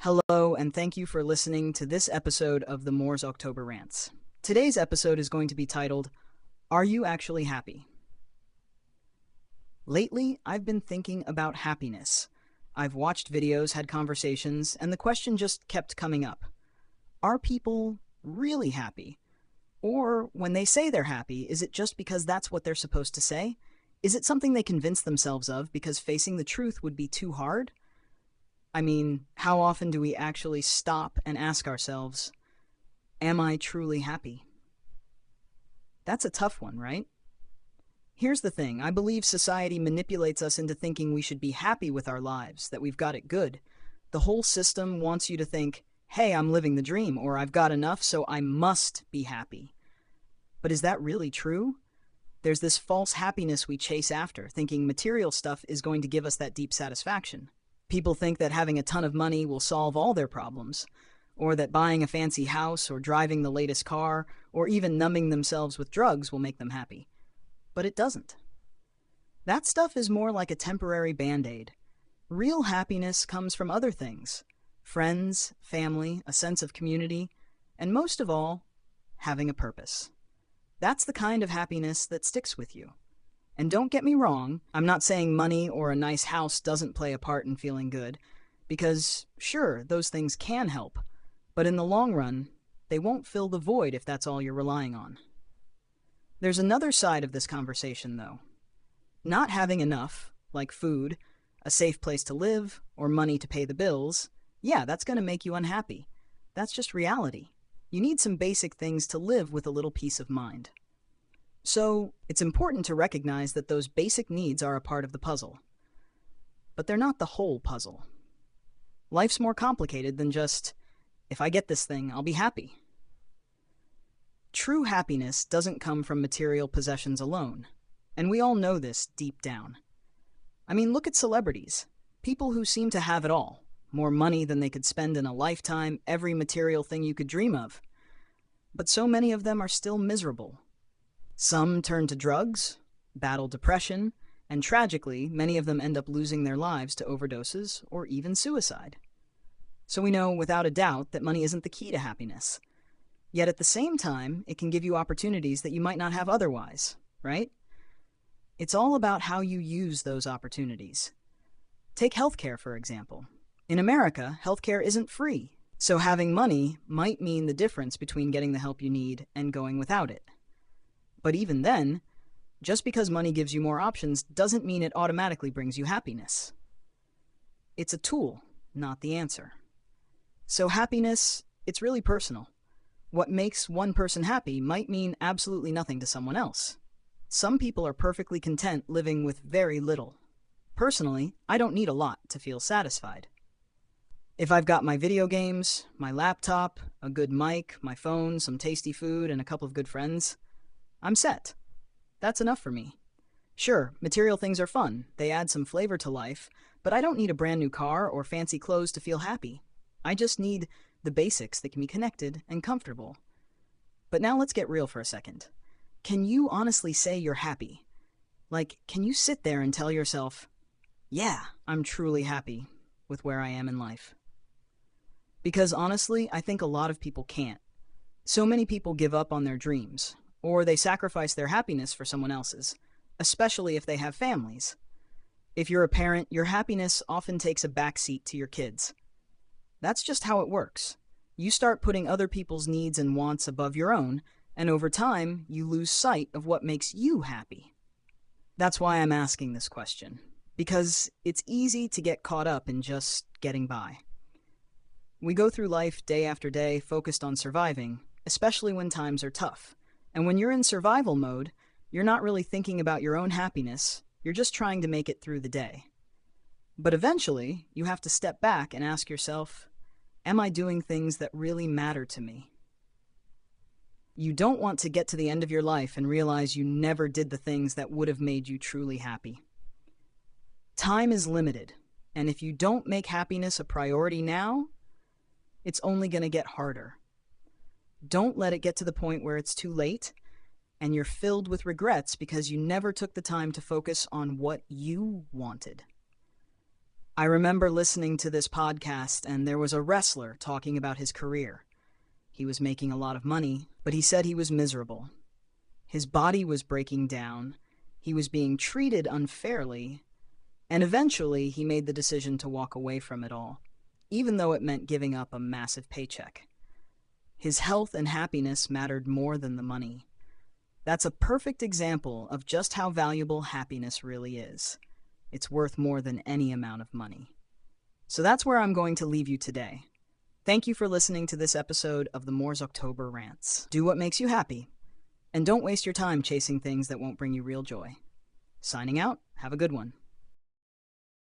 Hello, and thank you for listening to this episode of the Moore's October Rants. Today's episode is going to be titled, Are You Actually Happy? Lately, I've been thinking about happiness. I've watched videos, had conversations, and the question just kept coming up. Are people really happy? Or when they say they're happy, is it just because that's what they're supposed to say? Is it something they convince themselves of because facing the truth would be too hard? I mean, how often do we actually stop and ask ourselves, am I truly happy? That's a tough one, right? Here's the thing. I believe society manipulates us into thinking we should be happy with our lives, that we've got it good. The whole system wants you to think, hey, I'm living the dream, or I've got enough, so I must be happy. But is that really true? There's this false happiness we chase after, thinking material stuff is going to give us that deep satisfaction. People think that having a ton of money will solve all their problems, or that buying a fancy house or driving the latest car, or even numbing themselves with drugs will make them happy. But it doesn't. That stuff is more like a temporary band-aid. Real happiness comes from other things: friends, family, a sense of community, and most of all, having a purpose. That's the kind of happiness that sticks with you. And don't get me wrong, I'm not saying money or a nice house doesn't play a part in feeling good, because sure, those things can help, but in the long run, they won't fill the void if that's all you're relying on. There's another side of this conversation, though. Not having enough, like food, a safe place to live, or money to pay the bills, yeah, that's going to make you unhappy. That's just reality. You need some basic things to live with a little peace of mind. So, it's important to recognize that those basic needs are a part of the puzzle. But they're not the whole puzzle. Life's more complicated than just, if I get this thing, I'll be happy. True happiness doesn't come from material possessions alone, and we all know this deep down. I mean, look at celebrities. People who seem to have it all. More money than they could spend in a lifetime, every material thing you could dream of. But so many of them are still miserable. Some turn to drugs, battle depression, and tragically, many of them end up losing their lives to overdoses or even suicide. So we know without a doubt that money isn't the key to happiness. Yet at the same time, it can give you opportunities that you might not have otherwise, right? It's all about how you use those opportunities. Take healthcare, for example. In America, healthcare isn't free, so having money might mean the difference between getting the help you need and going without it. But even then, just because money gives you more options doesn't mean it automatically brings you happiness. It's a tool, not the answer. So happiness, it's really personal. What makes one person happy might mean absolutely nothing to someone else. Some people are perfectly content living with very little. Personally, I don't need a lot to feel satisfied. If I've got my video games, my laptop, a good mic, my phone, some tasty food, and a couple of good friends, I'm set. That's enough for me. Sure, material things are fun. They add some flavor to life, but I don't need a brand new car or fancy clothes to feel happy. I just need the basics that can be connected and comfortable. But now let's get real for a second. Can you honestly say you're happy? Like, can you sit there and tell yourself, yeah, I'm truly happy with where I am in life? Because honestly, I think a lot of people can't. So many people give up on their dreams, or they sacrifice their happiness for someone else's, especially if they have families. If you're a parent, your happiness often takes a backseat to your kids. That's just how it works. You start putting other people's needs and wants above your own, and over time, you lose sight of what makes you happy. That's why I'm asking this question, because it's easy to get caught up in just getting by. We go through life day after day focused on surviving, especially when times are tough. And when you're in survival mode, you're not really thinking about your own happiness, you're just trying to make it through the day. But eventually, you have to step back and ask yourself, am I doing things that really matter to me? You don't want to get to the end of your life and realize you never did the things that would have made you truly happy. Time is limited, and if you don't make happiness a priority now, it's only going to get harder. Don't let it get to the point where it's too late and you're filled with regrets because you never took the time to focus on what you wanted. I remember listening to this podcast, and there was a wrestler talking about his career. He was making a lot of money, but he said he was miserable. His body was breaking down, he was being treated unfairly, and eventually he made the decision to walk away from it all, even though it meant giving up a massive paycheck. His health and happiness mattered more than the money. That's a perfect example of just how valuable happiness really is. It's worth more than any amount of money. So that's where I'm going to leave you today. Thank you for listening to this episode of the Moore's October Rants. Do what makes you happy, and don't waste your time chasing things that won't bring you real joy. Signing out, have a good one.